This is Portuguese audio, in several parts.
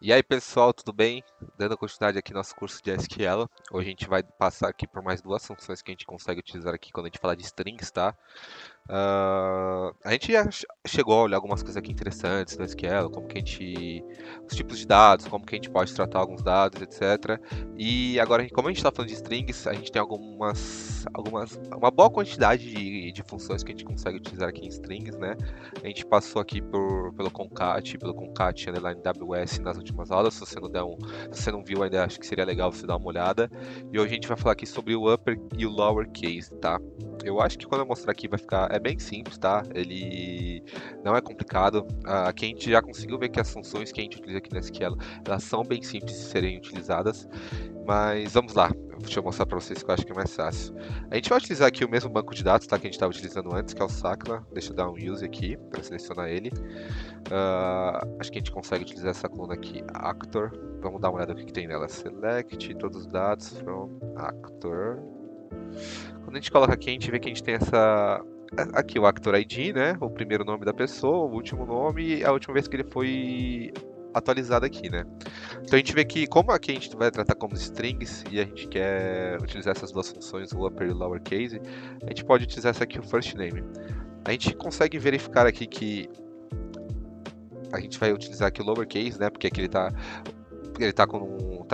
E aí, pessoal, tudo bem? Dando continuidade aqui no nosso curso de SQL. Hoje a gente vai passar aqui por mais duas funções que a gente consegue utilizar aqui quando a gente fala de strings, tá? A gente já chegou a olhar algumas coisas aqui interessantes no SQL, como que a gente, os tipos de dados, como que a gente pode tratar alguns dados, etc. E agora, como a gente está falando de strings, a gente tem uma boa quantidade de funções que a gente consegue utilizar aqui em strings, né? A gente passou aqui pelo concat underline WS nas últimas aulas. Se você não viu ainda, acho que seria legal você dar uma olhada. E hoje a gente vai falar aqui sobre o upper e o lower case, tá? Eu acho que quando eu mostrar aqui vai ficar. É bem simples, tá? Ele não é complicado. Aqui a gente já conseguiu ver que as funções que a gente utiliza aqui no SQL elas são bem simples de serem utilizadas. Mas vamos lá. Deixa eu mostrar para vocês que eu acho que é mais fácil. A gente vai utilizar aqui o mesmo banco de dados, tá? Que a gente estava utilizando antes, que é o Sacra. Deixa eu dar um use aqui para selecionar ele. Acho que a gente consegue utilizar essa coluna aqui, Actor. Vamos dar uma olhada no que tem nela. Select todos os dados from Actor. Quando a gente coloca aqui, a gente vê que a gente tem essa. Aqui o Actor ID, né? O primeiro nome da pessoa, o último nome e a última vez que ele foi atualizado aqui, né? Então a gente vê que, como aqui a gente vai tratar como strings e a gente quer utilizar essas duas funções, o upper e o lowercase, a gente pode utilizar essa aqui, o first name. A gente consegue verificar aqui que a gente vai utilizar aqui o lowercase, né? Porque aqui tá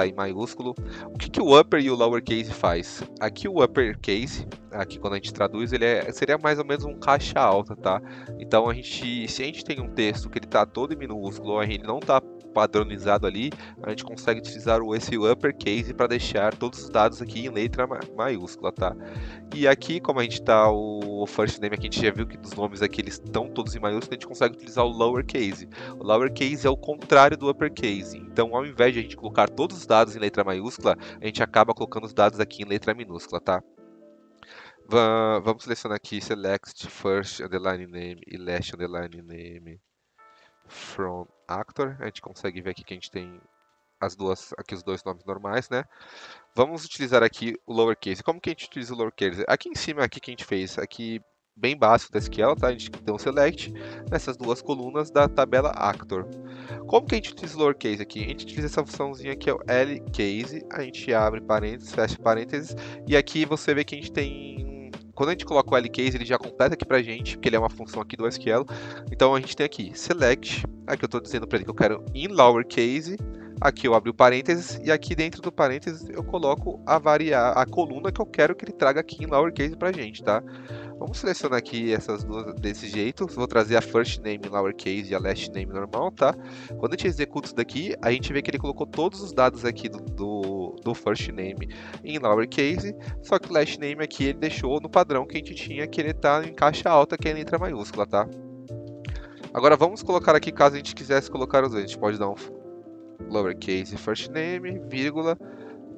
em maiúsculo. O que o upper e o lowercase faz? Aqui o uppercase, aqui quando a gente traduz, seria mais ou menos um caixa alta, tá? Então se a gente tem um texto que ele tá todo em minúsculo, ou ele não tá padronizado ali, a gente consegue utilizar esse uppercase para deixar todos os dados aqui em letra maiúscula, tá? E aqui, como a gente tá o first name aqui, a gente já viu que dos nomes aqui eles estão todos em maiúsculo, a gente consegue utilizar o lowercase. O lowercase é o contrário do uppercase. Então, ao invés de a gente colocar todos os dados em letra maiúscula, a gente acaba colocando os dados aqui em letra minúscula, tá? Vamos selecionar aqui select first underline name e last underline name from actor. A gente consegue ver aqui que a gente tem aqui os dois nomes normais, né? Vamos utilizar aqui o lowercase. Como que a gente utiliza o lowercase? Aqui em cima, aqui que a gente fez, aqui bem básico da SQL, tá? A gente deu um select nessas duas colunas da tabela actor. Como que a gente utiliza o lowercase aqui? A gente utiliza essa funçãozinha que é o lcase, a gente abre parênteses, fecha parênteses, e aqui você vê que a gente tem. Quando a gente coloca o lcase, ele já completa aqui pra gente, porque ele é uma função aqui do SQL. Então a gente tem aqui select, aqui eu estou dizendo para ele que eu quero in lowercase, aqui eu abro o parênteses, e aqui dentro do parênteses eu coloco a coluna que eu quero que ele traga aqui em lowercase pra gente, tá? Vamos selecionar aqui essas duas desse jeito. Vou trazer a first name em lowercase e a last name normal, tá? Quando a gente executa isso daqui, a gente vê que ele colocou todos os dados aqui do first name em lowercase, só que o last name aqui ele deixou no padrão que a gente tinha, que ele tá em caixa alta, que é em letra maiúscula, tá? Agora vamos colocar aqui, caso a gente quisesse colocar os dois, a gente pode dar um lowercase first name, vírgula,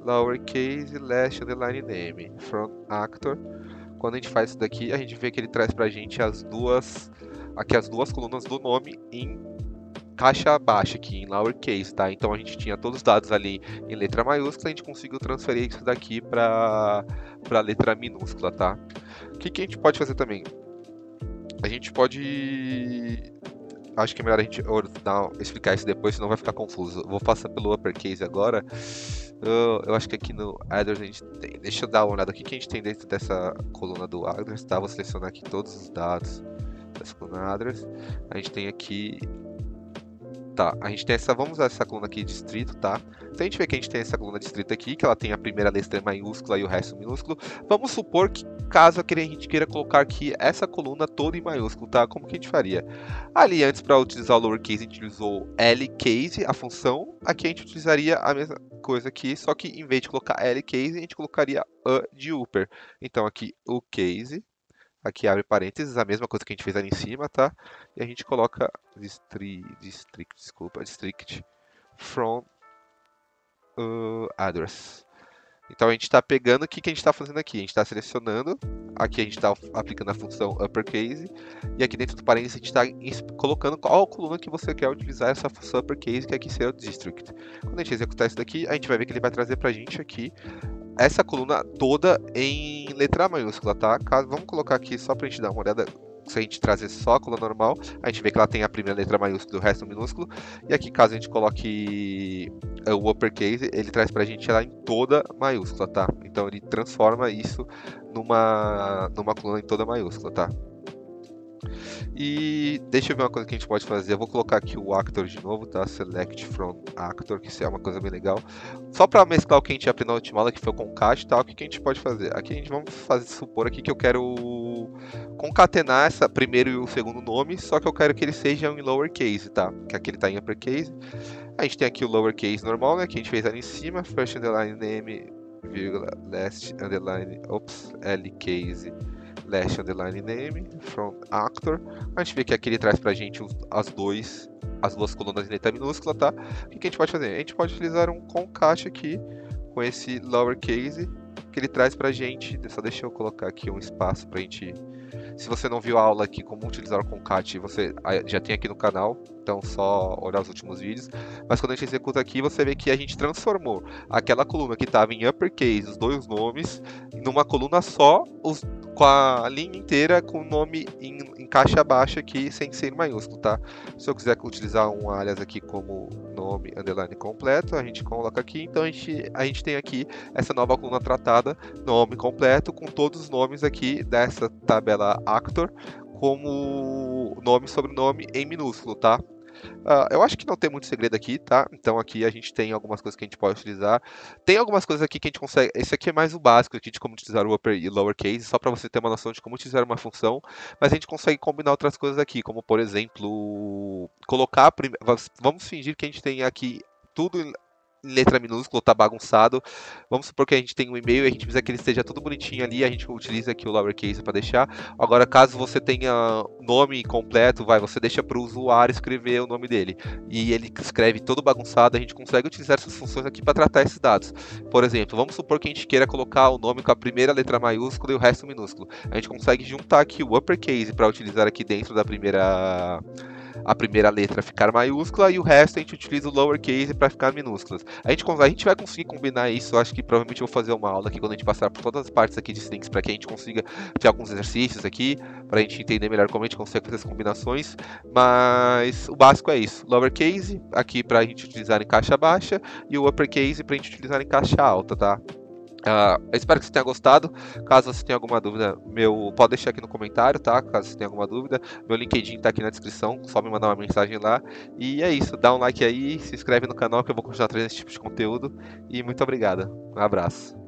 lowercase last underline name, from actor. Quando a gente faz isso daqui, a gente vê que ele traz pra gente as duas colunas do nome em caixa baixa aqui, em lowercase, tá? Então a gente tinha todos os dados ali em letra maiúscula, a gente conseguiu transferir isso daqui para letra minúscula, tá? O que a gente pode fazer também? A gente pode. Acho que é melhor a gente explicar isso depois, senão vai ficar confuso. Vou passar pelo uppercase agora. Eu acho que aqui no address a gente tem. Deixa eu dar uma olhada aqui que a gente tem dentro dessa coluna do address, tá? Vou selecionar aqui todos os dados dessa coluna address. A gente tem aqui. Tá, a gente tem essa. Vamos usar essa coluna aqui distrito, tá? Então a gente vê que a gente tem essa coluna distrito aqui, que ela tem a primeira letra maiúscula e o resto minúsculo. Vamos supor que, caso a gente queira colocar aqui essa coluna toda em maiúsculo, tá? Como que a gente faria? Ali antes, para utilizar o lowercase, a gente utilizou lcase, a função. Aqui a gente utilizaria a mesma coisa aqui, só que em vez de colocar lcase, a gente colocaria a de upper. Então aqui o case. Aqui abre parênteses, a mesma coisa que a gente fez ali em cima, tá? E a gente coloca district from address. Então a gente está pegando o que a gente está fazendo aqui. A gente está selecionando, aqui a gente está aplicando a função uppercase, e aqui dentro do parênteses a gente está colocando qual coluna que você quer utilizar essa função uppercase, que aqui será o district. Quando a gente executar isso daqui, a gente vai ver que ele vai trazer para a gente aqui essa coluna toda em letra maiúscula, tá? Vamos colocar aqui só para a gente dar uma olhada se a gente trazer só a coluna normal, a gente vê que ela tem a primeira letra maiúscula e o resto minúsculo. E aqui, caso a gente coloque o uppercase, ele traz pra gente ela em toda maiúscula, tá? Então ele transforma isso numa coluna em toda maiúscula, tá? E deixa eu ver uma coisa que a gente pode fazer. Eu vou colocar aqui o actor de novo, tá? Select from actor, que isso é uma coisa bem legal. Só para mesclar o que a gente aprendeu na última aula, que foi o concat e tal, o que a gente pode fazer? Aqui a gente vamos supor aqui que eu quero concatenar essa primeiro e o segundo nome, só que eu quero que eles sejam em lowercase, tá? Que aqui ele tá em uppercase. A gente tem aqui o lowercase normal, né? Que a gente fez ali em cima, first underline name, vírgula, last underline, L case. Last underline name from actor. A gente vê que aqui ele traz pra gente as duas colunas em letra minúscula, tá? O que a gente pode fazer? A gente pode utilizar um concat aqui com esse lowercase que ele traz pra gente. Só deixa eu colocar aqui um espaço pra gente. Se você não viu a aula aqui como utilizar o concat, você já tem aqui no canal, então só olhar os últimos vídeos. Mas quando a gente executa aqui, você vê que a gente transformou aquela coluna que estava em uppercase, os dois nomes, numa coluna só, com a linha inteira com o nome em caixa baixa aqui, sem ser em maiúsculo, tá? Se eu quiser utilizar um alias aqui como nome underline completo, a gente coloca aqui. Então a gente tem aqui essa nova coluna tratada, nome completo, com todos os nomes aqui dessa tabela actor, como nome e sobrenome em minúsculo, tá? Eu acho que não tem muito segredo aqui, tá? Então aqui a gente tem algumas coisas que a gente pode utilizar. Tem algumas coisas aqui que a gente consegue. Esse aqui é mais o básico aqui de como utilizar o upper e lowercase, só para você ter uma noção de como utilizar uma função. Mas a gente consegue combinar outras coisas aqui, como por exemplo, colocar. Vamos fingir que a gente tem aqui tudo em letra minúscula, tá bagunçado. Vamos supor que a gente tem um e-mail e a gente precisa que ele esteja tudo bonitinho ali, a gente utiliza aqui o lowercase para deixar. Agora, caso você tenha nome completo, você deixa para o usuário escrever o nome dele. E ele escreve todo bagunçado, a gente consegue utilizar essas funções aqui para tratar esses dados. Por exemplo, vamos supor que a gente queira colocar o nome com a primeira letra maiúscula e o resto minúsculo. A gente consegue juntar aqui o uppercase para utilizar aqui dentro da a primeira letra ficar maiúscula e o resto a gente utiliza o lowercase para ficar minúsculas. A gente vai conseguir combinar isso, acho que provavelmente eu vou fazer uma aula aqui quando a gente passar por todas as partes aqui de strings para que a gente consiga ter alguns exercícios aqui, para a gente entender melhor como a gente consegue fazer as combinações, mas o básico é isso, lowercase aqui para a gente utilizar em caixa baixa e o uppercase para a gente utilizar em caixa alta, tá? Eu espero que você tenha gostado. Caso você tenha alguma dúvida, pode deixar aqui no comentário, tá? Caso você tenha alguma dúvida, meu LinkedIn tá aqui na descrição, só me mandar uma mensagem lá. E é isso, dá um like aí, se inscreve no canal que eu vou continuar trazendo esse tipo de conteúdo. E muito obrigado. Um abraço.